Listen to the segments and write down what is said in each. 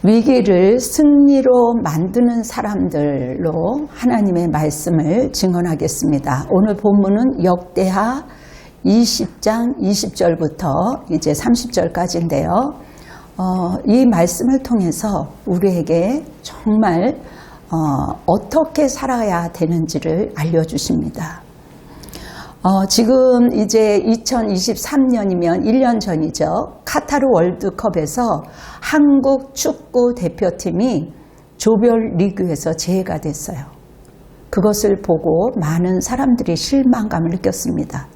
위기를 승리로 만드는 사람들로 하나님의 말씀을 증언하겠습니다. 오늘 본문은 역대하 20장 20절부터 이제 30절까지인데요. 이 말씀을 통해서 우리에게 정말 어떻게 살아야 되는지를 알려주십니다. 지금 이제 2023년이면 1년 전이죠. 카타르 월드컵에서 한국 축구 대표팀이 조별 리그에서 제외가 됐어요. 그것을 보고 많은 사람들이 실망감을 느꼈습니다.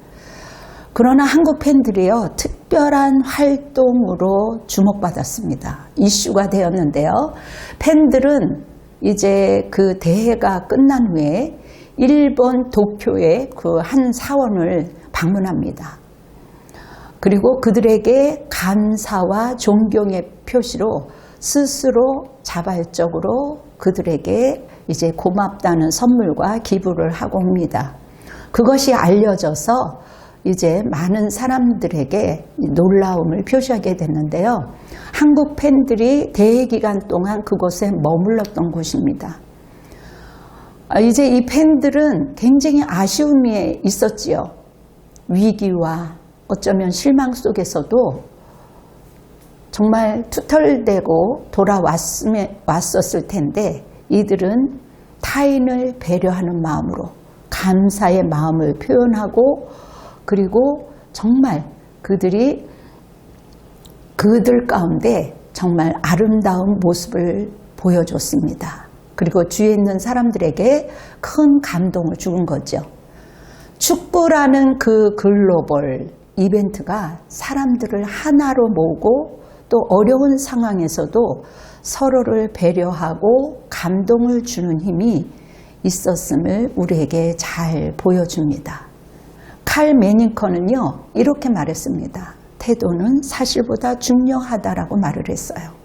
그러나 한국 팬들이요, 특별한 활동으로 주목받았습니다. 이슈가 되었는데요. 팬들은 이제 그 대회가 끝난 후에 일본 도쿄의 그 한 사원을 방문합니다. 그리고 그들에게 감사와 존경의 표시로 스스로 자발적으로 그들에게 이제 고맙다는 선물과 기부를 하고 옵니다. 그것이 알려져서 이제 많은 사람들에게 놀라움을 표시하게 됐는데요. 한국 팬들이 대회 기간 동안 그곳에 머물렀던 곳입니다. 이제 이 팬들은 굉장히 아쉬움이 있었지요. 위기와 어쩌면 실망 속에서도 정말 투덜대고 돌아왔었을 텐데 이들은 타인을 배려하는 마음으로 감사의 마음을 표현하고 그리고 정말 그들 가운데 정말 아름다운 모습을 보여줬습니다. 그리고 주위에 있는 사람들에게 큰 감동을 준 거죠. 축구라는 그 글로벌 이벤트가 사람들을 하나로 모으고 또 어려운 상황에서도 서로를 배려하고 감동을 주는 힘이 있었음을 우리에게 잘 보여줍니다. 칼 매니커는요, 이렇게 말했습니다. 태도는 사실보다 중요하다라고 말을 했어요.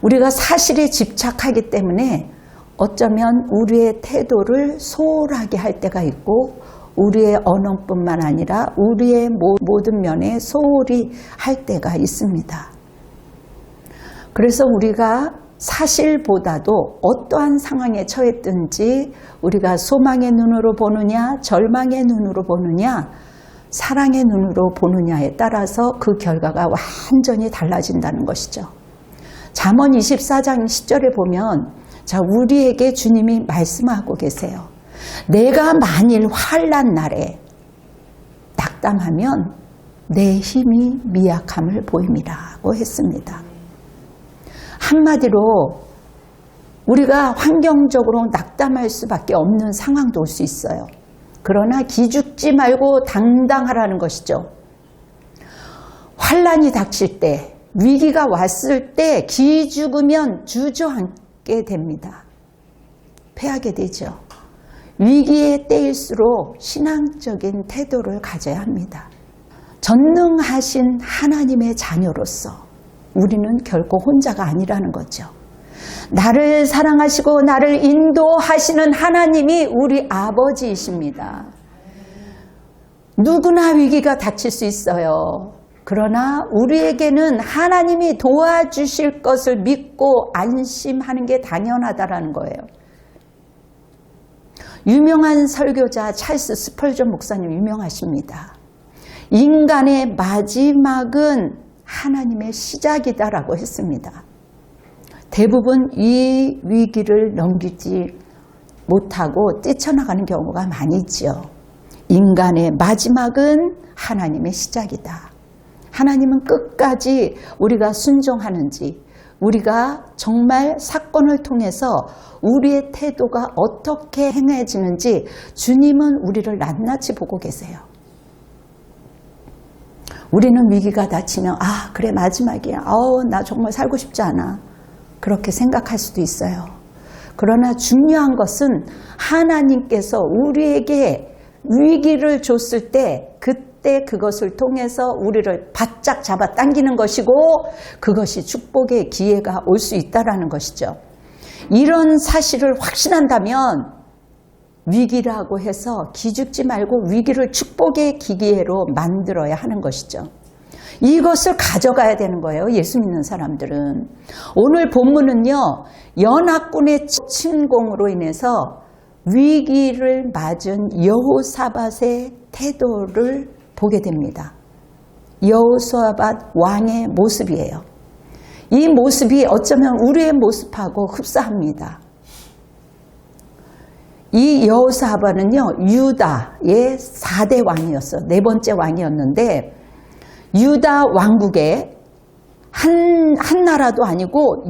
우리가 사실에 집착하기 때문에 어쩌면 우리의 태도를 소홀하게 할 때가 있고 우리의 언어뿐만 아니라 우리의 모든 면에 소홀히 할 때가 있습니다. 그래서 우리가 사실보다도 어떠한 상황에 처했든지 우리가 소망의 눈으로 보느냐, 절망의 눈으로 보느냐, 사랑의 눈으로 보느냐에 따라서 그 결과가 완전히 달라진다는 것이죠. 잠언 24장 10절에 보면 자, 우리에게 주님이 말씀하고 계세요. 내가 만일 환난 날에 낙담하면 내 힘이 미약함을 보임이라고 했습니다. 한마디로 우리가 환경적으로 낙담할 수밖에 없는 상황도 올 수 있어요. 그러나 기죽지 말고 당당하라는 것이죠. 환난이 닥칠 때, 위기가 왔을 때 기죽으면 주저앉게 됩니다. 패하게 되죠. 위기의 때일수록 신앙적인 태도를 가져야 합니다. 전능하신 하나님의 자녀로서 우리는 결코 혼자가 아니라는 거죠. 나를 사랑하시고 나를 인도하시는 하나님이 우리 아버지이십니다. 누구나 위기가 닥칠 수 있어요. 그러나 우리에게는 하나님이 도와주실 것을 믿고 안심하는 게 당연하다라는 거예요. 유명한 설교자 찰스 스펄전 목사님 유명하십니다. 인간의 마지막은 하나님의 시작이다라고 했습니다. 대부분 이 위기를 넘기지 못하고 뛰쳐나가는 경우가 많이 있죠. 인간의 마지막은 하나님의 시작이다. 하나님은 끝까지 우리가 순종하는지, 우리가 정말 사건을 통해서 우리의 태도가 어떻게 행해지는지 주님은 우리를 낱낱이 보고 계세요. 우리는 위기가 닥치면 아, 그래 마지막이야. 나 정말 살고 싶지 않아. 그렇게 생각할 수도 있어요. 그러나 중요한 것은 하나님께서 우리에게 위기를 줬을 때 그때 그것을 통해서 우리를 바짝 잡아 당기는 것이고 그것이 축복의 기회가 올 수 있다는 것이죠. 이런 사실을 확신한다면 위기라고 해서 기죽지 말고 위기를 축복의 기회로 만들어야 하는 것이죠. 이것을 가져가야 되는 거예요. 예수 믿는 사람들은. 오늘 본문은요. 연합군의 침공으로 인해서 위기를 맞은 여호사밧의 태도를 보게 됩니다. 여호사밧 왕의 모습이에요. 이 모습이 어쩌면 우리의 모습하고 흡사합니다. 이 여호사밧은요. 유다의 4대 왕이었어요. 4번째 왕이었는데 유다 왕국의 한 나라도 아니고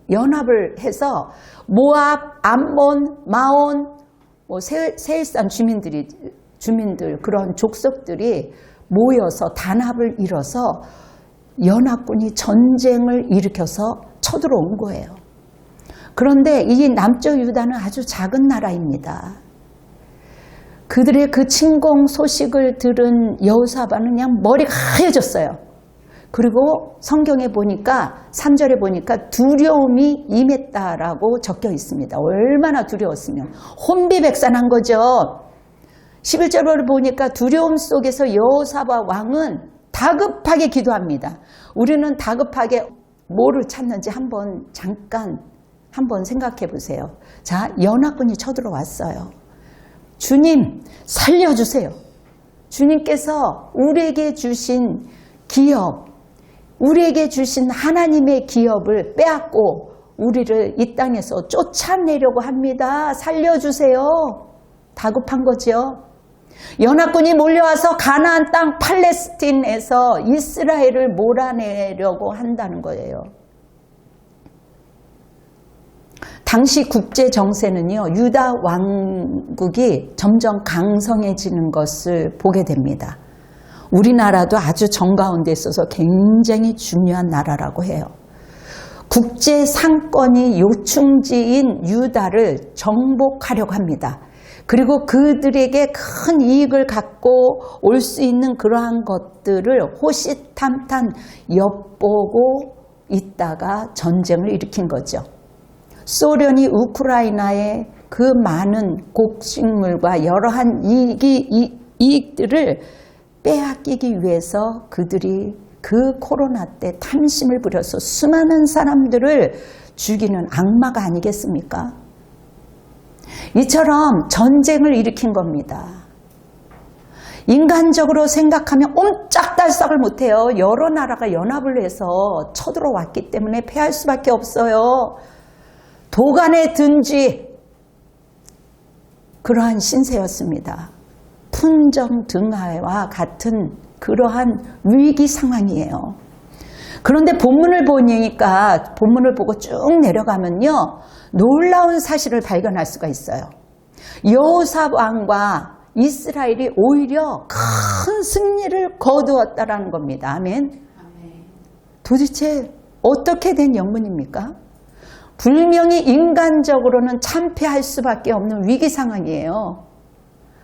연합을 해서 모압, 암몬, 마온, 세일산 주민들 그런 족속들이 모여서 단합을 이뤄서 연합군이 전쟁을 일으켜서 쳐들어온 거예요. 그런데 이 남쪽 유다는 아주 작은 나라입니다. 그들의 그 침공 소식을 들은 여호사밧은 그냥 머리가 하얘졌어요. 그리고 성경에 보니까 3절에 보니까 두려움이 임했다라고 적혀 있습니다. 얼마나 두려웠으면 혼비백산한 거죠. 11절을 보니까 두려움 속에서 여호사밧 왕은 다급하게 기도합니다. 우리는 다급하게 뭐를 찾는지 잠깐 생각해 보세요. 자, 연합군이 쳐들어왔어요. 주님 살려주세요. 주님께서 우리에게 주신 기업, 우리에게 주신 하나님의 기업을 빼앗고 우리를 이 땅에서 쫓아내려고 합니다. 살려주세요. 다급한 거죠. 연합군이 몰려와서 가나안 땅 팔레스틴에서 이스라엘을 몰아내려고 한다는 거예요. 당시 국제 정세는요, 유다 왕국이 점점 강성해지는 것을 보게 됩니다. 우리나라도 아주 정가운데 있어서 굉장히 중요한 나라라고 해요. 국제 상권이 요충지인 유다를 정복하려고 합니다. 그리고 그들에게 큰 이익을 갖고 올 수 있는 그러한 것들을 호시탐탐 엿보고 있다가 전쟁을 일으킨 거죠. 소련이 우크라이나의 그 많은 곡식물과 여러한 이익들을 빼앗기기 위해서 그들이 그 코로나 때 탐심을 부려서 수많은 사람들을 죽이는 악마가 아니겠습니까? 이처럼 전쟁을 일으킨 겁니다. 인간적으로 생각하면 옴짝달싹을 못해요. 여러 나라가 연합을 해서 쳐들어왔기 때문에 패할 수밖에 없어요. 도간에 든지 그러한 신세였습니다. 풍정등화와 같은 그러한 위기 상황이에요. 그런데 본문을 보고 쭉 내려가면요. 놀라운 사실을 발견할 수가 있어요. 여호사밧 왕과 이스라엘이 오히려 큰 승리를 거두었다라는 겁니다. 아멘. 도대체 어떻게 된 영문입니까? 분명히 인간적으로는 참패할 수밖에 없는 위기 상황이에요.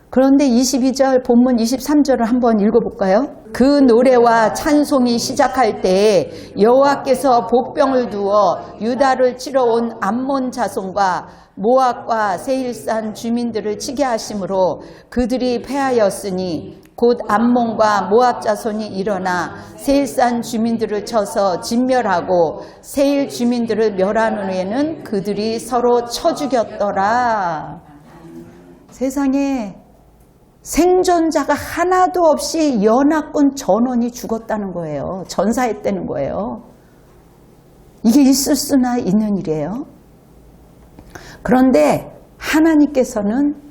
그런데 22절 본문 23절을 한번 읽어볼까요? 그 노래와 찬송이 시작할 때 여호와께서 복병을 두어 유다를 치러 온 암몬 자손과 모압과 세일산 주민들을 치게 하심으로 그들이 패하였으니 곧 암몬과 모압 자손이 일어나 세일산 주민들을 쳐서 진멸하고 세일 주민들을 멸한 후에는 그들이 서로 쳐 죽였더라. 세상에 생존자가 하나도 없이 연합군 전원이 죽었다는 거예요. 전사했다는 거예요. 이게 있을 수나 있는 일이에요. 그런데 하나님께서는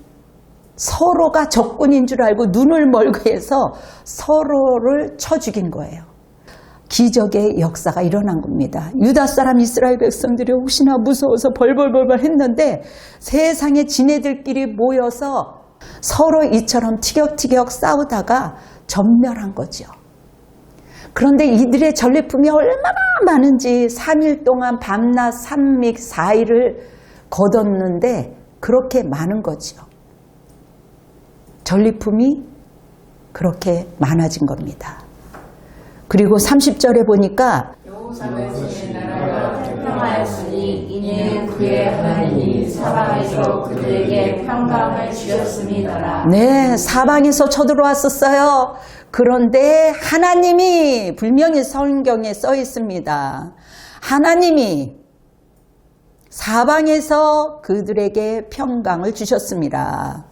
서로가 적군인 줄 알고 눈을 멀고 해서 서로를 쳐 죽인 거예요. 기적의 역사가 일어난 겁니다. 유다 사람 이스라엘 백성들이 혹시나 무서워서 벌벌벌벌 했는데 세상에 지네들끼리 모여서 서로 이처럼 티격티격 싸우다가 전멸한 거죠. 그런데 이들의 전리품이 얼마나 많은지 3일 동안 밤낮 3믹 4일을 거뒀는데 그렇게 많은 거죠. 전리품이 그렇게 많아진 겁니다. 그리고 30절에 보니까 사방의 나라가 태평하였으니 이는 그의 하나님이 사방에서 그들에게 평강을 주셨음이더라. 네, 사방에서 쳐들어왔었어요. 그런데 하나님이 분명히 성경에 써 있습니다. 하나님이 사방에서 그들에게 평강을 주셨습니다.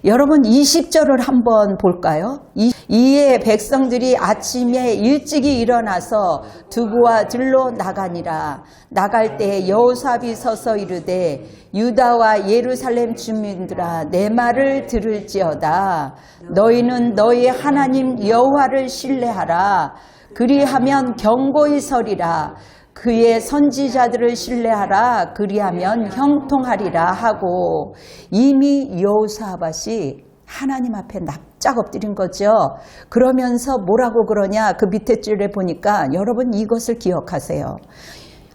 여러분 20절을 한번 볼까요? 이에 백성들이 아침에 일찍이 일어나서 두부와 들로 나가니라. 나갈 때 여호사밧이 서서 이르되 유다와 예루살렘 주민들아 내 말을 들을지어다. 너희는 너희 하나님 여호와를 신뢰하라. 그리하면 견고히 서리라. 그의 선지자들을 신뢰하라. 그리하면 형통하리라 하고 이미 여호사밧이 하나님 앞에 납작 엎드린 거죠. 그러면서 뭐라고 그러냐? 그 밑에 줄에 보니까 여러분 이것을 기억하세요.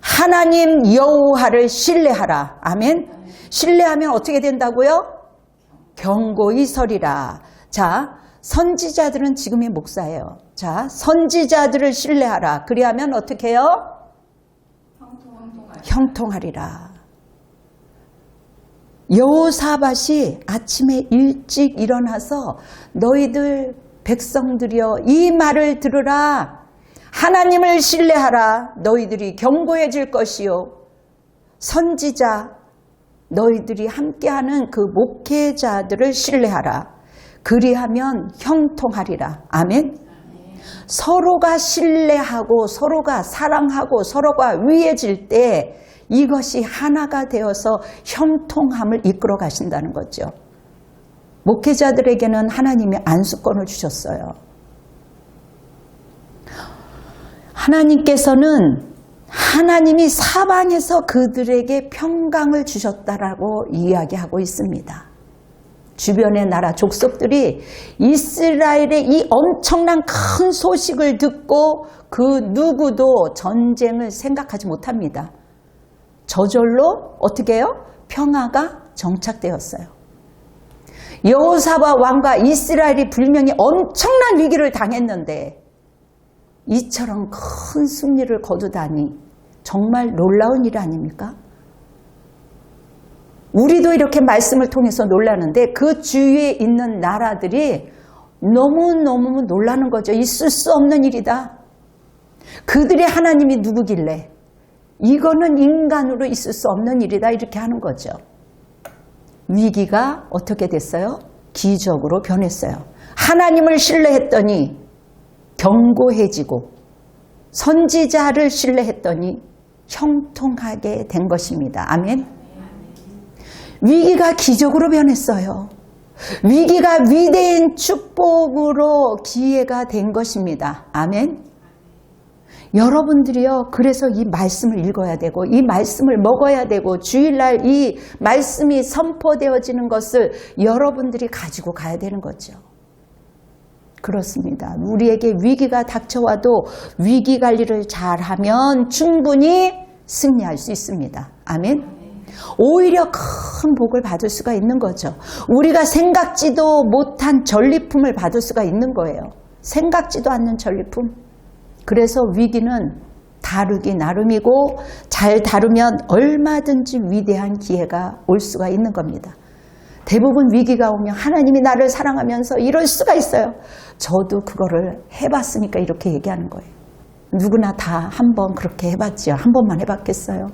하나님 여호와를 신뢰하라. 아멘. 신뢰하면 어떻게 된다고요? 견고히 서리라. 자, 선지자들은 지금의 목사예요. 자, 선지자들을 신뢰하라. 그리하면 어떻게 해요? 형통하리라. 여호사밧이 아침에 일찍 일어나서 너희들 백성들이여 이 말을 들으라. 하나님을 신뢰하라. 너희들이 견고해질 것이요. 선지자 너희들이 함께하는 그 목회자들을 신뢰하라. 그리하면 형통하리라. 아멘. 서로가 신뢰하고 서로가 사랑하고 서로가 위해질 때 이것이 하나가 되어서 형통함을 이끌어 가신다는 거죠. 목회자들에게는 하나님이 안수권을 주셨어요. 하나님께서는 하나님이 사방에서 그들에게 평강을 주셨다라고 이야기하고 있습니다. 주변의 나라 족속들이 이스라엘의 이 엄청난 큰 소식을 듣고 그 누구도 전쟁을 생각하지 못합니다. 저절로 어떻게 해요? 평화가 정착되었어요. 여호사밧 왕과 이스라엘이 분명히 엄청난 위기를 당했는데 이처럼 큰 승리를 거두다니 정말 놀라운 일 아닙니까? 우리도 이렇게 말씀을 통해서 놀라는데 그 주위에 있는 나라들이 너무너무 놀라는 거죠. 있을 수 없는 일이다. 그들의 하나님이 누구길래 이거는 인간으로 있을 수 없는 일이다. 이렇게 하는 거죠. 위기가 어떻게 됐어요? 기적으로 변했어요. 하나님을 신뢰했더니 견고해지고 선지자를 신뢰했더니 형통하게 된 것입니다. 아멘. 위기가 기적으로 변했어요. 위기가 위대한 축복으로 기회가 된 것입니다. 아멘. 여러분들이요, 그래서 이 말씀을 읽어야 되고 이 말씀을 먹어야 되고 주일날 이 말씀이 선포되어지는 것을 여러분들이 가지고 가야 되는 거죠. 그렇습니다. 우리에게 위기가 닥쳐와도 위기 관리를 잘하면 충분히 승리할 수 있습니다. 아멘. 오히려 큰 복을 받을 수가 있는 거죠. 우리가 생각지도 못한 전리품을 받을 수가 있는 거예요. 생각지도 않는 전리품. 그래서 위기는 다루기 나름이고 잘 다루면 얼마든지 위대한 기회가 올 수가 있는 겁니다. 대부분 위기가 오면 하나님이 나를 사랑하면서 이럴 수가 있어요. 저도 그거를 해봤으니까 이렇게 얘기하는 거예요. 누구나 다 한 번 그렇게 해봤죠. 한 번만 해봤겠어요.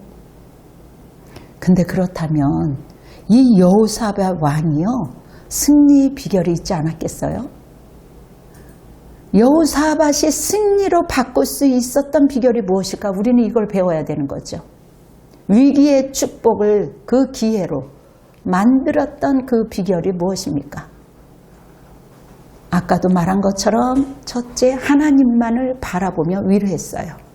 근데 그렇다면 이 여호사밧 왕이요, 승리 비결이 있지 않았겠어요? 여호사밧이 승리로 바꿀 수 있었던 비결이 무엇일까? 우리는 이걸 배워야 되는 거죠. 위기의 축복을 그 기회로 만들었던 그 비결이 무엇입니까? 아까도 말한 것처럼 첫째, 하나님만을 바라보며 위로했어요.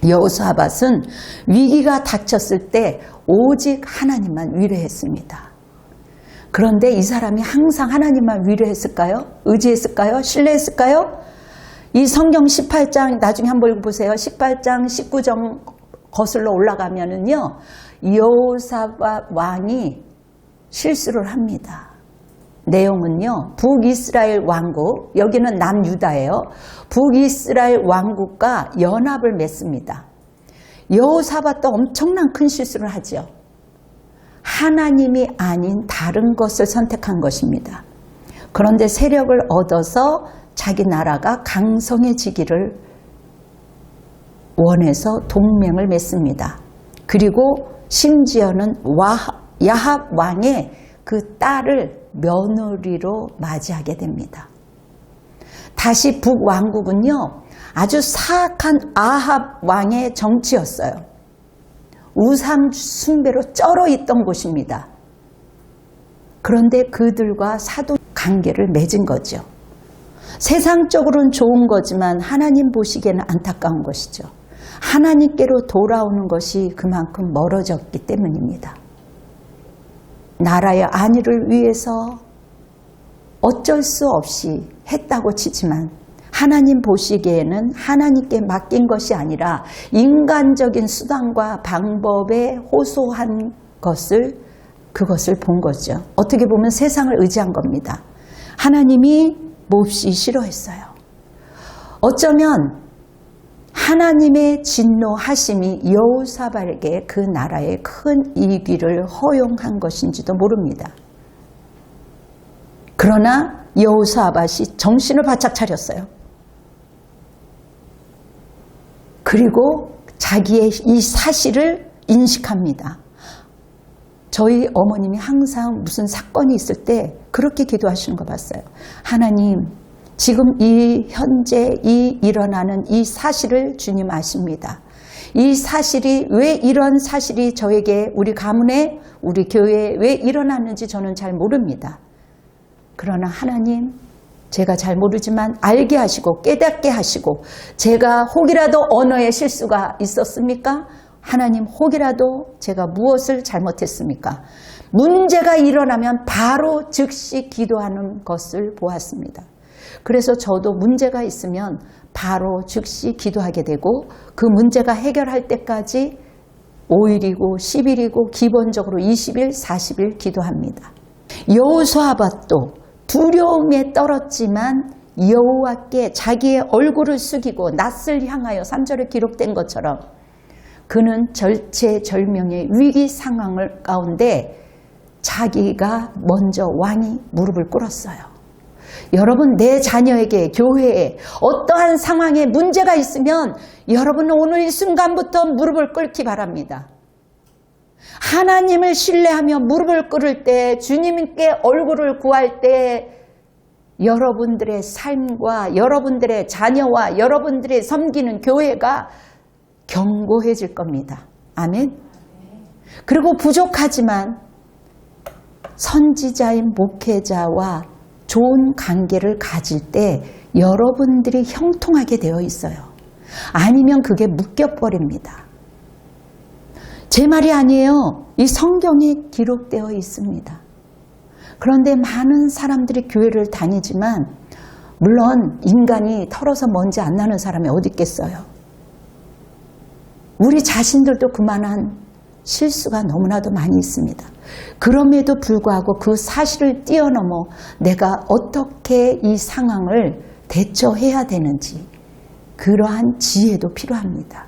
여호사밧은 위기가 닥쳤을 때 오직 하나님만 위로했습니다. 그런데 이 사람이 항상 하나님만 위로했을까요? 의지했을까요? 신뢰했을까요? 이 성경 18장 나중에 한번 읽어보세요. 18장 19절 거슬러 올라가면은요, 여호사밧 왕이 실수를 합니다. 내용은요, 북이스라엘 왕국, 여기는 남유다예요. 북이스라엘 왕국과 연합을 맺습니다. 여호사밧도 엄청난 큰 실수를 하죠. 하나님이 아닌 다른 것을 선택한 것입니다. 그런데 세력을 얻어서 자기 나라가 강성해지기를 원해서 동맹을 맺습니다. 그리고 심지어는 야합 왕의 그 딸을 며느리로 맞이하게 됩니다. 다시 북왕국은요, 아주 사악한 아합 왕의 정치였어요. 우상 숭배로 쩔어 있던 곳입니다. 그런데 그들과 사돈 관계를 맺은 거죠. 세상적으로는 좋은 거지만 하나님 보시기에는 안타까운 것이죠. 하나님께로 돌아오는 것이 그만큼 멀어졌기 때문입니다. 나라의 안위를 위해서 어쩔 수 없이 했다고 치지만 하나님 보시기에는 하나님께 맡긴 것이 아니라 인간적인 수단과 방법에 호소한 그것을 본 거죠. 어떻게 보면 세상을 의지한 겁니다. 하나님이 몹시 싫어했어요. 어쩌면 하나님의 진노하심이 여호사밧에게 그 나라의 큰 이기를 허용한 것인지도 모릅니다. 그러나 여호사밧이 정신을 바짝 차렸어요. 그리고 자기의 이 사실을 인식합니다. 저희 어머님이 항상 무슨 사건이 있을 때 그렇게 기도하시는 거 봤어요. 하나님, 지금 현재 일어나는 이 사실을 주님 아십니다. 이 사실이 왜 이런 사실이 저에게 우리 가문에 우리 교회에 왜 일어났는지 저는 잘 모릅니다. 그러나 하나님, 제가 잘 모르지만 알게 하시고 깨닫게 하시고 제가 혹이라도 언어에 실수가 있었습니까? 하나님, 혹이라도 제가 무엇을 잘못했습니까? 문제가 일어나면 바로 즉시 기도하는 것을 보았습니다. 그래서 저도 문제가 있으면 바로 즉시 기도하게 되고 그 문제가 해결할 때까지 5일이고 10일이고 기본적으로 20일, 40일 기도합니다. 여호사밧도 두려움에 떨었지만 여호와께 자기의 얼굴을 숙이고 낯을 향하여 3절에 기록된 것처럼 그는 절체절명의 위기 상황을 가운데 자기가 먼저 왕이 무릎을 꿇었어요. 여러분, 내 자녀에게 교회에 어떠한 상황에 문제가 있으면 여러분은 오늘 이 순간부터 무릎을 꿇기 바랍니다. 하나님을 신뢰하며 무릎을 꿇을 때, 주님께 얼굴을 구할 때 여러분들의 삶과 여러분들의 자녀와 여러분들의 섬기는 교회가 견고해질 겁니다. 아멘. 그리고 부족하지만 선지자인 목회자와 좋은 관계를 가질 때 여러분들이 형통하게 되어 있어요. 아니면 그게 묶여버립니다. 제 말이 아니에요. 이 성경에 기록되어 있습니다. 그런데 많은 사람들이 교회를 다니지만 물론 인간이 털어서 먼지 안 나는 사람이 어디 있겠어요. 우리 자신들도 그만한 실수가 너무나도 많이 있습니다. 그럼에도 불구하고 그 사실을 뛰어넘어 내가 어떻게 이 상황을 대처해야 되는지 그러한 지혜도 필요합니다.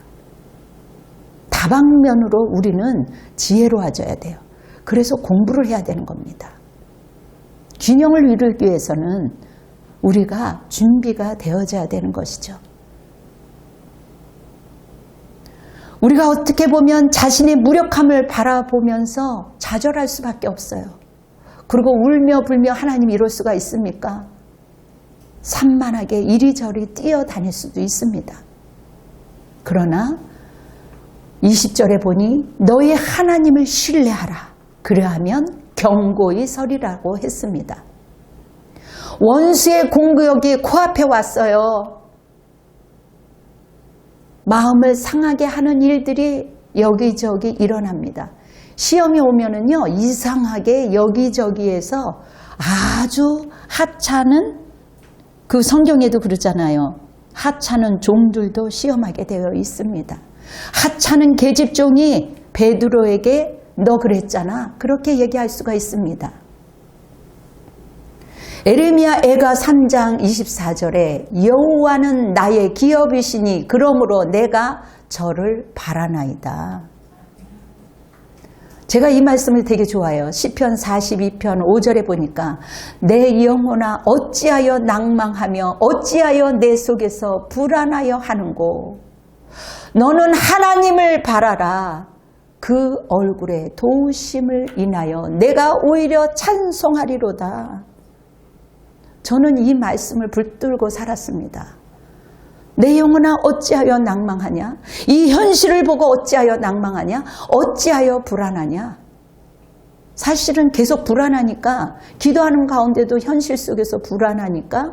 다방면으로 우리는 지혜로워져야 돼요. 그래서 공부를 해야 되는 겁니다. 균형을 이루기 위해서는 우리가 준비가 되어져야 되는 것이죠. 우리가 어떻게 보면 자신의 무력함을 바라보면서 좌절할 수밖에 없어요. 그리고 울며 불며 하나님 이럴 수가 있습니까? 산만하게 이리저리 뛰어다닐 수도 있습니다. 그러나 20절에 보니 너희 하나님을 신뢰하라. 그래야하면 견고히 서리라고 했습니다. 원수의 공격이 코앞에 왔어요. 마음을 상하게 하는 일들이 여기저기 일어납니다. 시험이 오면은요, 이상하게 여기저기에서 아주 하찮은, 그 성경에도 그러잖아요. 하찮은 종들도 시험하게 되어 있습니다. 하찮은 계집종이 베드로에게 너 그랬잖아. 그렇게 얘기할 수가 있습니다. 에레미야 애가 3장 24절에 여호와는 나의 기업이시니 그러므로 내가 저를 바라나이다. 제가 이 말씀을 되게 좋아해요. 시편 42편 5절에 보니까 내 영혼아 어찌하여 낭망하며 어찌하여 내 속에서 불안하여 하는고 너는 하나님을 바라라. 그 얼굴에 도우심을 인하여 내가 오히려 찬송하리로다. 저는 이 말씀을 붙들고 살았습니다. 내 영혼아 어찌하여 낭망하냐? 이 현실을 보고 어찌하여 낭망하냐? 어찌하여 불안하냐? 사실은 계속 불안하니까 기도하는 가운데도 현실 속에서 불안하니까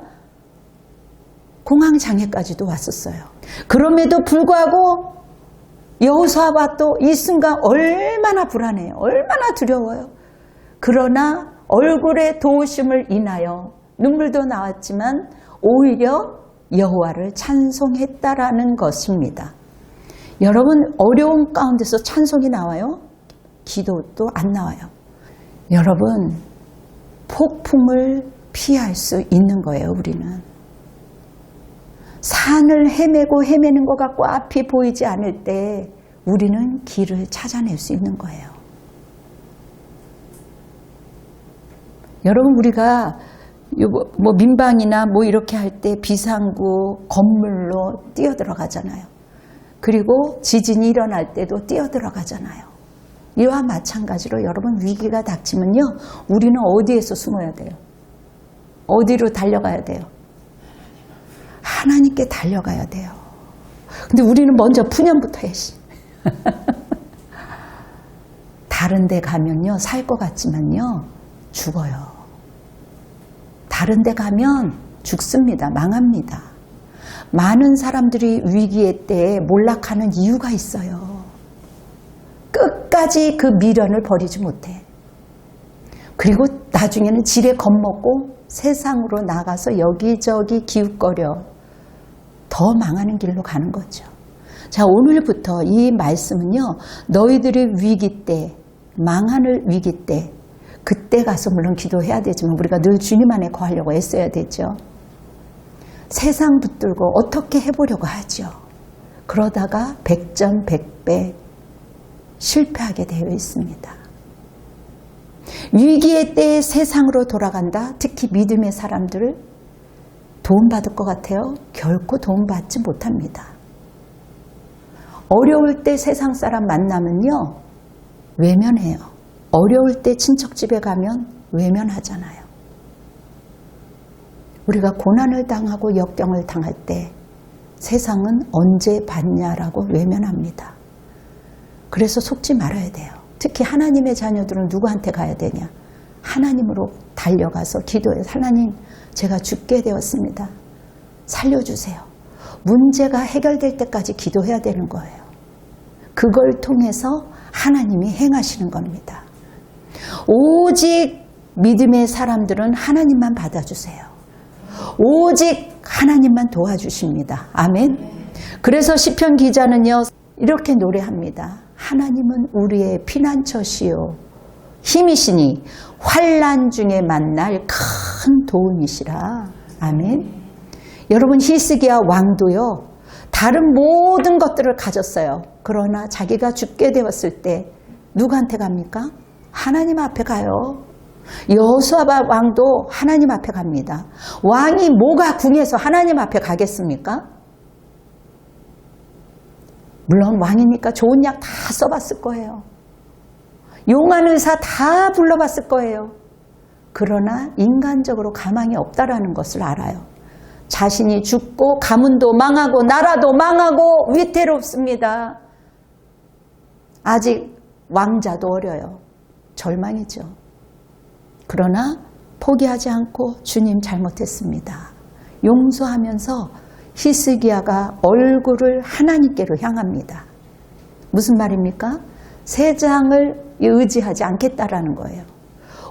공황장애까지도 왔었어요. 그럼에도 불구하고 여호수아밧도 이 순간 얼마나 불안해요. 얼마나 두려워요. 그러나 얼굴에 도우심을 인하여 눈물도 나왔지만 오히려 여호와를 찬송했다라는 것입니다. 여러분 어려운 가운데서 찬송이 나와요? 기도도 안 나와요. 여러분 폭풍을 피할 수 있는 거예요. 우리는 산을 헤매는 것 같고 앞이 보이지 않을 때 우리는 길을 찾아낼 수 있는 거예요. 여러분 우리가 뭐 민방이나 뭐 이렇게 할 때 비상구 건물로 뛰어들어가잖아요. 그리고 지진이 일어날 때도 뛰어들어가잖아요. 이와 마찬가지로 여러분 위기가 닥치면요. 우리는 어디에서 숨어야 돼요? 어디로 달려가야 돼요? 하나님께 달려가야 돼요. 근데 우리는 먼저 푸념부터 해야지. 다른 데 가면요. 살 것 같지만요. 죽어요. 다른 데 가면 죽습니다. 망합니다. 많은 사람들이 위기의 때에 몰락하는 이유가 있어요. 끝까지 그 미련을 버리지 못해. 그리고 나중에는 지레 겁먹고 세상으로 나가서 여기저기 기웃거려 더 망하는 길로 가는 거죠. 자, 오늘부터 이 말씀은요. 너희들이 위기 때, 망하는 위기 때 그때 가서 물론 기도해야 되지만 우리가 늘 주님 안에 거하려고 애써야 되죠. 세상 붙들고 어떻게 해보려고 하죠. 그러다가 백전백배 실패하게 되어 있습니다. 위기의 때에 세상으로 돌아간다. 특히 믿음의 사람들을 도움받을 것 같아요? 결코 도움받지 못합니다. 어려울 때 세상 사람 만나면요. 외면해요. 어려울 때 친척 집에 가면 외면하잖아요. 우리가 고난을 당하고 역경을 당할 때 세상은 언제 받냐라고 외면합니다. 그래서 속지 말아야 돼요. 특히 하나님의 자녀들은 누구한테 가야 되냐? 하나님으로 달려가서 기도해서 하나님 제가 죽게 되었습니다. 살려주세요. 문제가 해결될 때까지 기도해야 되는 거예요. 그걸 통해서 하나님이 행하시는 겁니다. 오직 믿음의 사람들은 하나님만 받아주세요. 오직 하나님만 도와주십니다. 아멘. 그래서 시편 기자는요 이렇게 노래합니다. 하나님은 우리의 피난처시요 힘이시니 환난 중에 만날 큰 도움이시라. 아멘. 여러분 히스기야 왕도요 다른 모든 것들을 가졌어요. 그러나 자기가 죽게 되었을 때 누구한테 갑니까? 하나님 앞에 가요. 여호수아밧 왕도 하나님 앞에 갑니다. 왕이 뭐가 궁해서 하나님 앞에 가겠습니까? 물론 왕이니까 좋은 약 다 써봤을 거예요. 용한 의사 다 불러봤을 거예요. 그러나 인간적으로 가망이 없다라는 것을 알아요. 자신이 죽고 가문도 망하고 나라도 망하고 위태롭습니다. 아직 왕자도 어려요. 절망이죠. 그러나 포기하지 않고 주님 잘못했습니다. 용서하면서 히스기야가 얼굴을 하나님께로 향합니다. 무슨 말입니까? 세상을 의지하지 않겠다라는 거예요.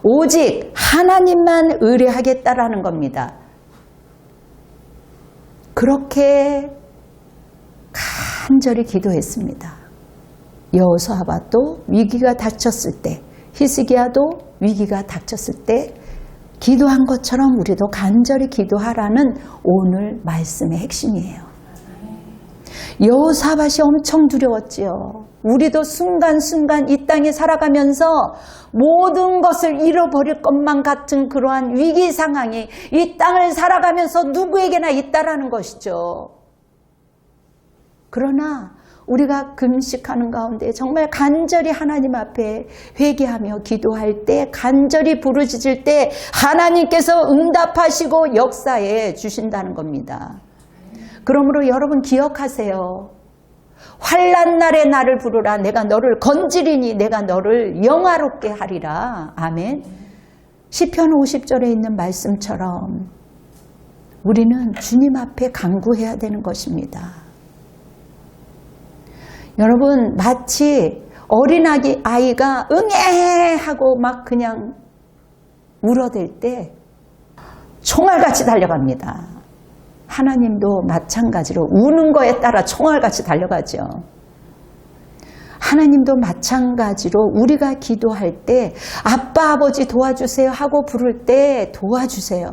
오직 하나님만 의뢰하겠다라는 겁니다. 그렇게 간절히 기도했습니다. 여호수아밧도 위기가 닥쳤을 때, 히스기야도 위기가 닥쳤을 때 기도한 것처럼 우리도 간절히 기도하라는 오늘 말씀의 핵심이에요. 여호사밧이 엄청 두려웠지요. 우리도 순간순간 이 땅에 살아가면서 모든 것을 잃어버릴 것만 같은 그러한 위기 상황이 이 땅을 살아가면서 누구에게나 있다라는 것이죠. 그러나 우리가 금식하는 가운데 정말 간절히 하나님 앞에 회개하며 기도할 때, 간절히 부르짖을 때 하나님께서 응답하시고 역사해 주신다는 겁니다. 그러므로 여러분 기억하세요. 환난 날에 나를 부르라. 내가 너를 건지리니 내가 너를 영화롭게 하리라. 아멘. 시편 50절에 있는 말씀처럼 우리는 주님 앞에 간구해야 되는 것입니다. 여러분 마치 어린아이가 응애 하고 막 그냥 울어댈 때 총알같이 달려갑니다. 하나님도 마찬가지로 우는 거에 따라 총알같이 달려가죠. 하나님도 마찬가지로 우리가 기도할 때 아빠 아버지 도와주세요 하고 부를 때 도와주세요.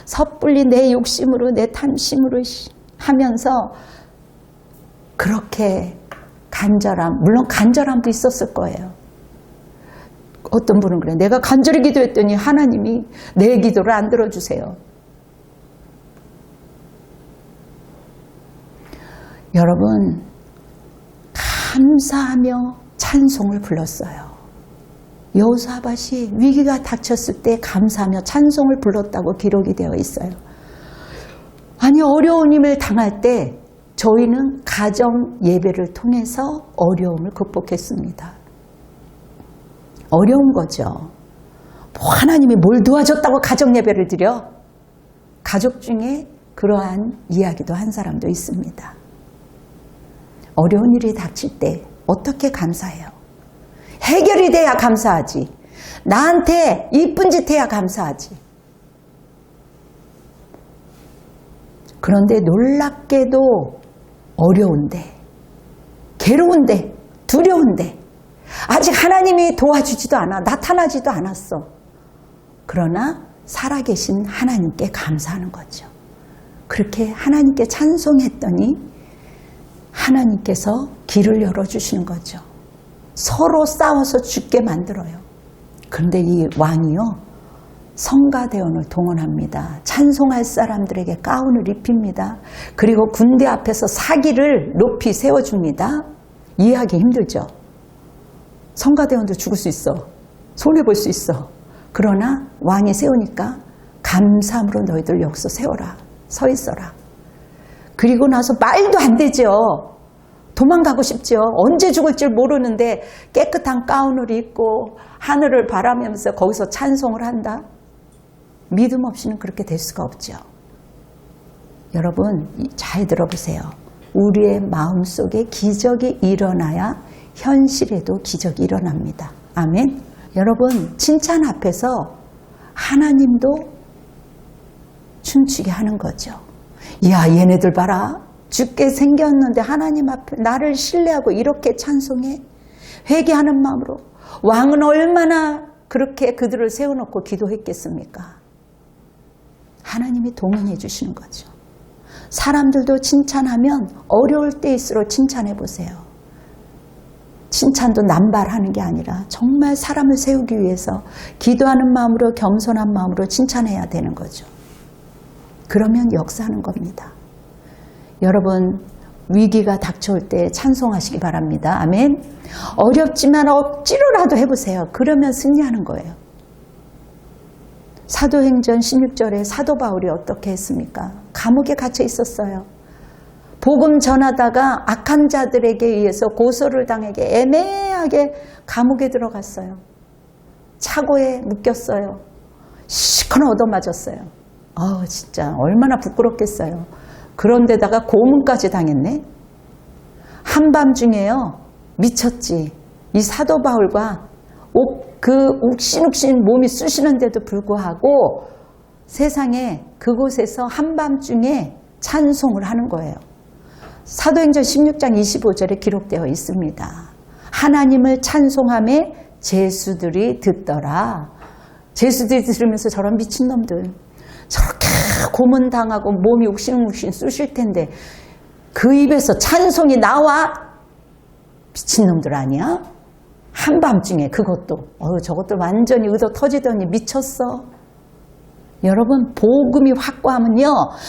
섣불리 내 욕심으로 내 탐심으로 하면서 그렇게 간절함, 물론 간절함도 있었을 거예요. 어떤 분은 그래요. 내가 간절히 기도했더니 하나님이 내 기도를 안 들어주세요. 여러분 감사하며 찬송을 불렀어요. 여호사밧이 위기가 닥쳤을 때 감사하며 찬송을 불렀다고 기록이 되어 있어요. 아니 어려운 일을 당할 때 저희는 가정 예배를 통해서 어려움을 극복했습니다. 어려운 거죠. 하나님이 뭘 도와줬다고 가정 예배를 드려? 가족 중에 그러한 이야기도 한 사람도 있습니다. 어려운 일이 닥칠 때 어떻게 감사해요? 해결이 돼야 감사하지. 나한테 이쁜 짓 해야 감사하지. 그런데 놀랍게도 어려운데, 괴로운데, 두려운데 아직 하나님이 도와주지도 않아, 나타나지도 않았어. 그러나 살아계신 하나님께 감사하는 거죠. 그렇게 하나님께 찬송했더니 하나님께서 길을 열어주시는 거죠. 서로 싸워서 죽게 만들어요. 그런데 이 왕이요, 성가대원을 동원합니다. 찬송할 사람들에게 가운을 입힙니다. 그리고 군대 앞에서 사기를 높이 세워줍니다. 이해하기 힘들죠. 성가대원도 죽을 수 있어. 손해볼 수 있어. 그러나 왕이 세우니까 감사함으로 너희들 여기서 세워라. 서 있어라. 그리고 나서 말도 안 되죠. 도망가고 싶죠. 언제 죽을 줄 모르는데 깨끗한 가운을 입고 하늘을 바라면서 거기서 찬송을 한다. 믿음 없이는 그렇게 될 수가 없죠. 여러분 잘 들어보세요. 우리의 마음속에 기적이 일어나야 현실에도 기적이 일어납니다. 아멘. 여러분 칭찬 앞에서 하나님도 춤추게 하는 거죠. 야 얘네들 봐라. 죽게 생겼는데 하나님 앞에 나를 신뢰하고 이렇게 찬송해. 회개하는 마음으로. 왕은 얼마나 그렇게 그들을 세워놓고 기도했겠습니까? 하나님이 동행해 주시는 거죠. 사람들도 칭찬하면 어려울 때일수록 칭찬해 보세요. 칭찬도 남발하는 게 아니라 정말 사람을 세우기 위해서 기도하는 마음으로 겸손한 마음으로 칭찬해야 되는 거죠. 그러면 역사하는 겁니다. 여러분 위기가 닥쳐올 때 찬송하시기 바랍니다. 아멘. 어렵지만 억지로라도 해보세요. 그러면 승리하는 거예요. 사도행전 16절에 사도 바울이 어떻게 했습니까? 감옥에 갇혀 있었어요. 복음 전하다가 악한 자들에게 의해서 고소를 당하게 애매하게 감옥에 들어갔어요. 차고에 묶였어요. 시커나 얻어맞았어요. 진짜 얼마나 부끄럽겠어요. 그런데다가 고문까지 당했네. 한밤중에요. 미쳤지. 이 사도 바울과 그 욱신욱신 몸이 쑤시는데도 불구하고 세상에 그곳에서 한밤중에 찬송을 하는 거예요. 사도행전 16장 25절에 기록되어 있습니다. 하나님을 찬송하며 제수들이 듣더라. 제수들이 들으면서 저런 미친놈들 저렇게 고문당하고 몸이 욱신욱신 쑤실 텐데 그 입에서 찬송이 나와? 미친놈들 아니야? 한밤중에 그것도 저것들 완전히 의도 터지더니 미쳤어. 여러분 복음이 확고하면요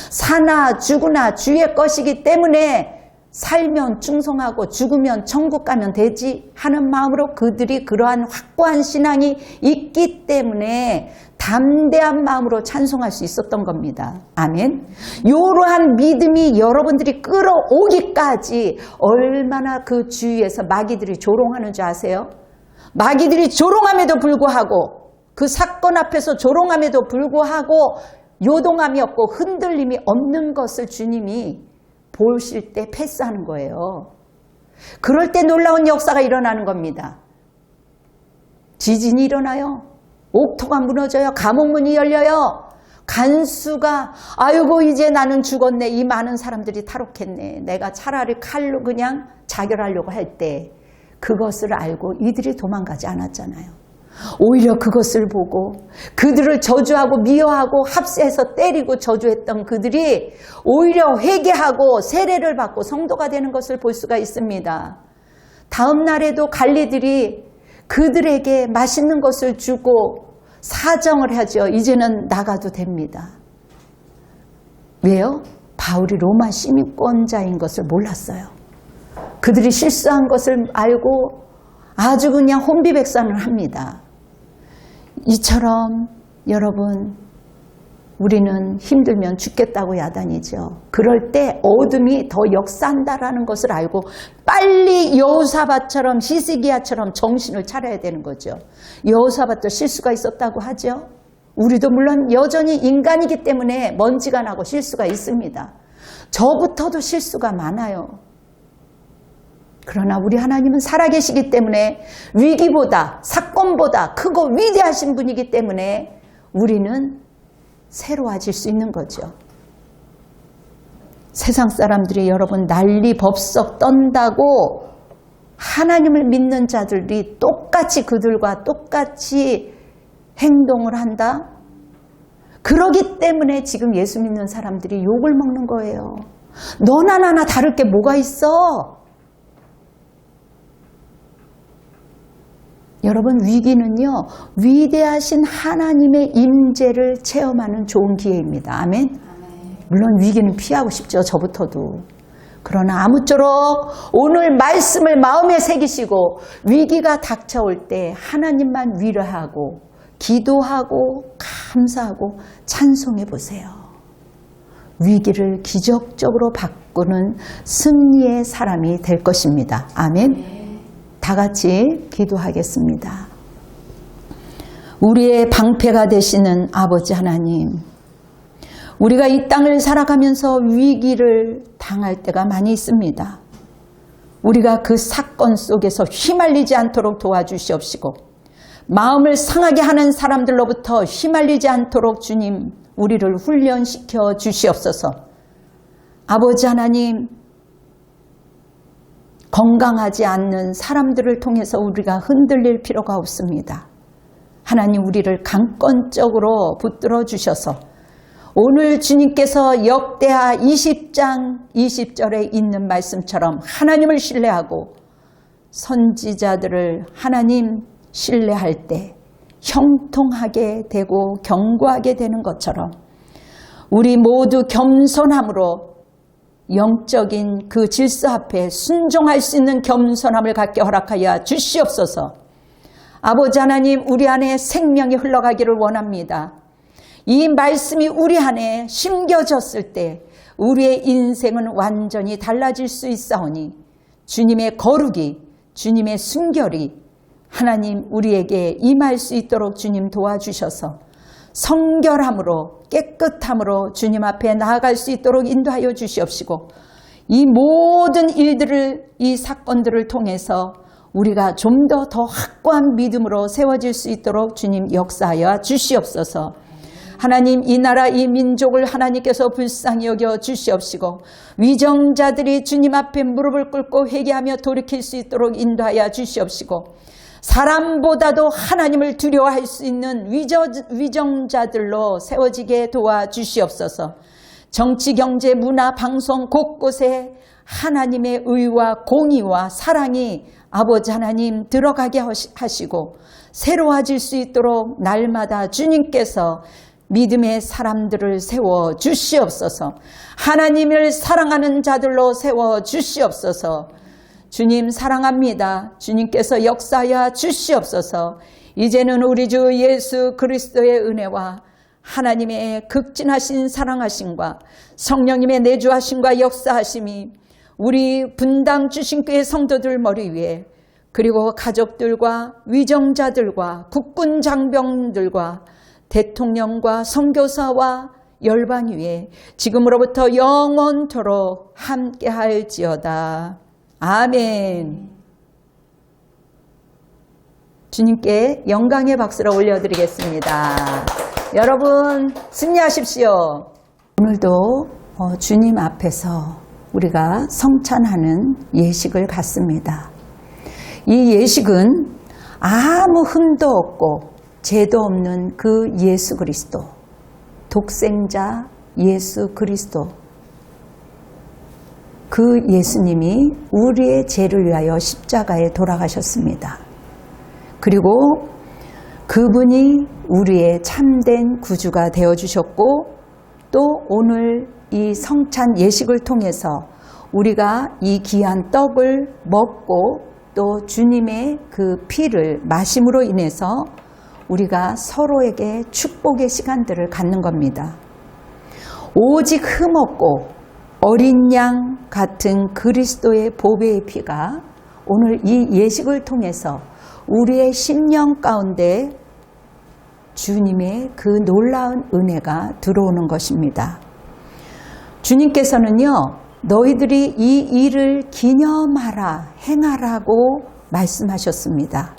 사나 죽으나 주의 것이기 때문에 살면 충성하고 죽으면 천국 가면 되지 하는 마음으로 그들이 그러한 확고한 신앙이 있기 때문에 담대한 마음으로 찬송할 수 있었던 겁니다. 아멘. 이러한 믿음이 여러분들이 끌어오기까지 얼마나 그 주위에서 마귀들이 조롱하는 줄 아세요? 마귀들이 조롱함에도 불구하고 그 사건 앞에서 조롱함에도 불구하고 요동함이 없고 흔들림이 없는 것을 주님이 보실 때 패스하는 거예요. 그럴 때 놀라운 역사가 일어나는 겁니다. 지진이 일어나요. 옥토가 무너져요. 감옥문이 열려요. 간수가 아이고 이제 나는 죽었네. 이 많은 사람들이 탈옥했네. 내가 차라리 칼로 그냥 자결하려고 할 때 그것을 알고 이들이 도망가지 않았잖아요. 오히려 그것을 보고 그들을 저주하고 미워하고 합세해서 때리고 저주했던 그들이 오히려 회개하고 세례를 받고 성도가 되는 것을 볼 수가 있습니다. 다음 날에도 관리들이 그들에게 맛있는 것을 주고 사정을 하죠. 이제는 나가도 됩니다. 왜요? 바울이 로마 시민권자인 것을 몰랐어요. 그들이 실수한 것을 알고 아주 그냥 혼비백산을 합니다. 이처럼 여러분 우리는 힘들면 죽겠다고 야단이죠. 그럴 때 어둠이 더 역사한다라는 것을 알고 빨리 여호사밧처럼 히스기야처럼 정신을 차려야 되는 거죠. 여호사밧도 실수가 있었다고 하죠. 우리도 물론 여전히 인간이기 때문에 먼지가 나고 실수가 있습니다. 저부터도 실수가 많아요. 그러나 우리 하나님은 살아계시기 때문에 위기보다 사건보다 크고 위대하신 분이기 때문에 우리는 새로워질 수 있는 거죠. 세상 사람들이 여러분 난리 법석 떤다고 하나님을 믿는 자들이 똑같이 그들과 똑같이 행동을 한다? 그러기 때문에 지금 예수 믿는 사람들이 욕을 먹는 거예요. 너나 나나 다를 게 뭐가 있어? 여러분 위기는요 위대하신 하나님의 임재를 체험하는 좋은 기회입니다. 아멘. 물론 위기는 피하고 싶죠. 저부터도. 그러나 아무쪼록 오늘 말씀을 마음에 새기시고 위기가 닥쳐올 때 하나님만 위로하고 기도하고 감사하고 찬송해 보세요. 위기를 기적적으로 바꾸는 승리의 사람이 될 것입니다. 아멘. 다 같이 기도하겠습니다. 우리의 방패가 되시는 아버지 하나님, 우리가 이 땅을 살아가면서 위기를 당할 때가 많이 있습니다. 우리가 그 사건 속에서 휘말리지 않도록 도와주시옵시고 마음을 상하게 하는 사람들로부터 휘말리지 않도록 주님 우리를 훈련시켜 주시옵소서. 아버지 하나님, 건강하지 않는 사람들을 통해서 우리가 흔들릴 필요가 없습니다. 하나님 우리를 강권적으로 붙들어 주셔서 오늘 주님께서 역대하 20장 20절에 있는 말씀처럼 하나님을 신뢰하고 선지자들을 하나님 신뢰할 때 형통하게 되고 견고하게 되는 것처럼 우리 모두 겸손함으로 영적인 그 질서 앞에 순종할 수 있는 겸손함을 갖게 허락하여 주시옵소서. 아버지 하나님 우리 안에 생명이 흘러가기를 원합니다. 이 말씀이 우리 안에 심겨졌을 때 우리의 인생은 완전히 달라질 수 있사오니 주님의 거룩이 주님의 순결이 하나님 우리에게 임할 수 있도록 주님 도와주셔서 성결함으로 깨끗함으로 주님 앞에 나아갈 수 있도록 인도하여 주시옵시고 이 모든 일들을 이 사건들을 통해서 우리가 좀 더 확고한 믿음으로 세워질 수 있도록 주님 역사하여 주시옵소서. 하나님 이 나라 이 민족을 하나님께서 불쌍히 여겨 주시옵시고 위정자들이 주님 앞에 무릎을 꿇고 회개하며 돌이킬 수 있도록 인도하여 주시옵시고 사람보다도 하나님을 두려워할 수 있는 위정자들로 세워지게 도와주시옵소서. 정치, 경제, 문화, 방송 곳곳에 하나님의 의와 공의와 사랑이 아버지 하나님 들어가게 하시고 새로워질 수 있도록 날마다 주님께서 믿음의 사람들을 세워 주시옵소서. 하나님을 사랑하는 자들로 세워 주시옵소서. 주님 사랑합니다. 주님께서 역사하여 주시옵소서. 이제는 우리 주 예수 그리스도의 은혜와 하나님의 극진하신 사랑하심과 성령님의 내주하심과 역사하심이 우리 분당 주신교회 성도들 머리 위에 그리고 가족들과 위정자들과 국군 장병들과 대통령과 선교사와 열방 위에 지금으로부터 영원토록 함께할지어다. 아멘. 주님께 영광의 박수를 올려드리겠습니다. 여러분 승리하십시오. 오늘도 주님 앞에서 우리가 성찬하는 예식을 갖습니다. 이 예식은 아무 흠도 없고 죄도 없는 그 예수 그리스도, 독생자 예수 그리스도, 그 예수님이 우리의 죄를 위하여 십자가에 돌아가셨습니다. 그리고 그분이 우리의 참된 구주가 되어주셨고 또 오늘 이 성찬 예식을 통해서 우리가 이 귀한 떡을 먹고 또 주님의 그 피를 마심으로 인해서 우리가 서로에게 축복의 시간들을 갖는 겁니다. 오직 흠없고 어린 양 같은 그리스도의 보배의 피가 오늘 이 예식을 통해서 우리의 심령 가운데 주님의 그 놀라운 은혜가 들어오는 것입니다. 주님께서는요, 너희들이 이 일을 기념하라, 행하라고 말씀하셨습니다.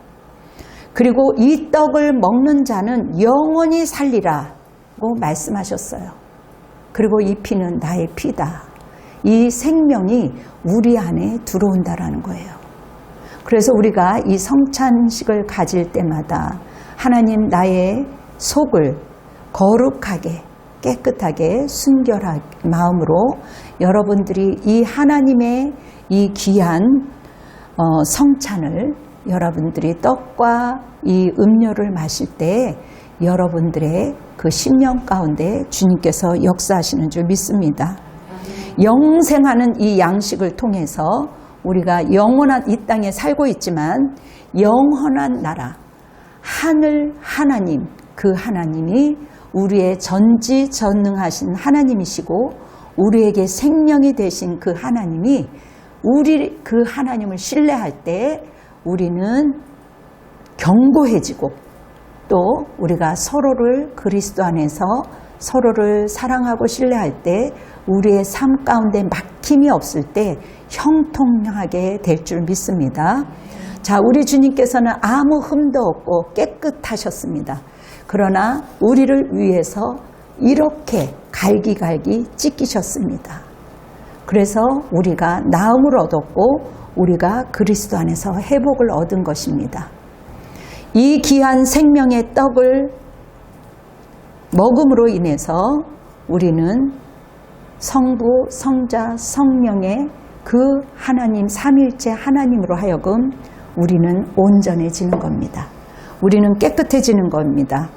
그리고 이 떡을 먹는 자는 영원히 살리라고 말씀하셨어요. 그리고 이 피는 나의 피다. 이 생명이 우리 안에 들어온다라는 거예요. 그래서 우리가 이 성찬식을 가질 때마다 하나님 나의 속을 거룩하게 깨끗하게 순결한 마음으로 여러분들이 이 하나님의 이 귀한 성찬을 여러분들이 떡과 이 음료를 마실 때 여러분들의 그 심령 가운데 주님께서 역사하시는 줄 믿습니다. 영생하는 이 양식을 통해서 우리가 영원한 이 땅에 살고 있지만 영원한 나라 하늘 하나님, 그 하나님이 우리의 전지전능하신 하나님이시고 우리에게 생명이 되신 그 하나님이 우리 그 하나님을 신뢰할 때 우리는 견고해지고 또 우리가 서로를 그리스도 안에서 서로를 사랑하고 신뢰할 때 우리의 삶 가운데 막힘이 없을 때 형통하게 될 줄 믿습니다. 자, 우리 주님께서는 아무 흠도 없고 깨끗하셨습니다. 그러나 우리를 위해서 이렇게 갈기갈기 찢기셨습니다. 그래서 우리가 나음을 얻었고 우리가 그리스도 안에서 회복을 얻은 것입니다. 이 귀한 생명의 떡을 먹음으로 인해서 우리는 성부, 성자, 성령의 그 하나님 삼일째 하나님으로 하여금 우리는 온전해지는 겁니다. 우리는 깨끗해지는 겁니다.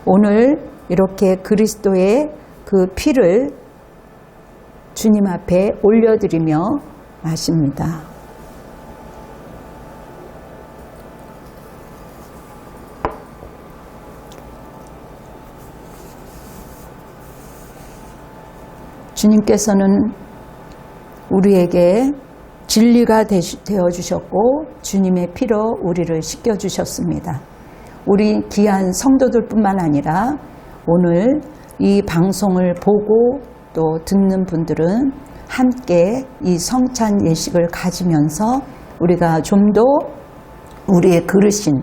오늘 이렇게 그리스도의 그 피를 주님 앞에 올려드리며 마십니다. 주님께서는 우리에게 진리가 되어주셨고 주님의 피로 우리를 씻겨주셨습니다. 우리 귀한 성도들뿐만 아니라 오늘 이 방송을 보고 또 듣는 분들은 함께 이 성찬 예식을 가지면서 우리가 좀 더 우리의 그릇인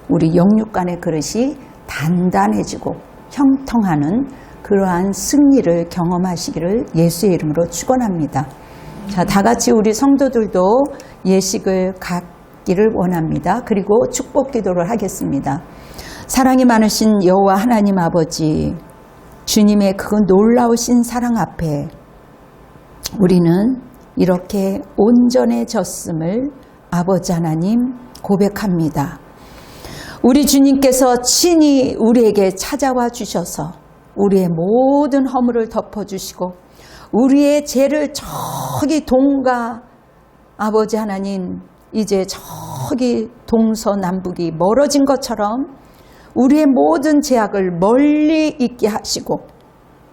우리 영육간의 그릇이 단단해지고 형통하는 그러한 승리를 경험하시기를 예수의 이름으로 축원합니다. 자, 다 같이 우리 성도들도 예식을 각 받기를 원합니다. 그리고 축복 기도를 하겠습니다. 사랑이 많으신 여호와 하나님 아버지, 주님의 그 놀라우신 사랑 앞에 우리는 이렇게 온전해졌음을 아버지 하나님 고백합니다. 우리 주님께서 친히 우리에게 찾아와 주셔서 우리의 모든 허물을 덮어주시고 우리의 죄를 저기 동가 아버지 하나님 이제 저기 동서남북이 멀어진 것처럼 우리의 모든 죄악을 멀리 있게 하시고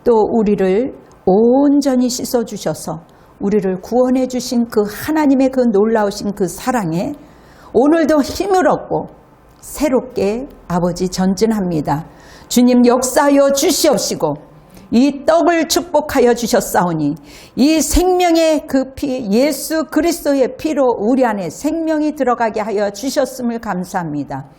또 우리를 온전히 씻어주셔서 우리를 구원해 주신 그 하나님의 그 놀라우신 그 사랑에 오늘도 힘을 얻고 새롭게 아버지 전진합니다. 주님 역사하여 주시옵시고 이 떡을 축복하여 주셨사오니 이 생명의 그 피 예수 그리스도의 피로 우리 안에 생명이 들어가게 하여 주셨음을 감사합니다.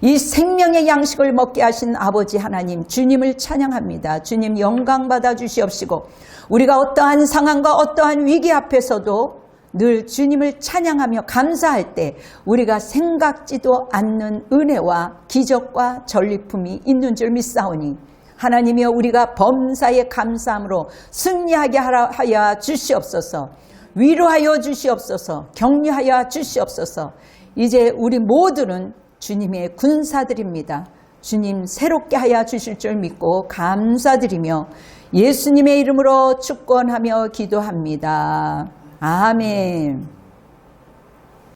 이 생명의 양식을 먹게 하신 아버지 하나님 주님을 찬양합니다. 주님 영광 받아 주시옵시고 우리가 어떠한 상황과 어떠한 위기 앞에서도 늘 주님을 찬양하며 감사할 때 우리가 생각지도 않는 은혜와 기적과 전리품이 있는 줄 믿사오니 하나님이여 우리가 범사에 감사함으로 승리하게 하여 주시옵소서. 위로하여 주시옵소서. 격려하여 주시옵소서. 이제 우리 모두는 주님의 군사들입니다. 주님 새롭게 하여 주실 줄 믿고 감사드리며 예수님의 이름으로 축원하며 기도합니다. 아멘.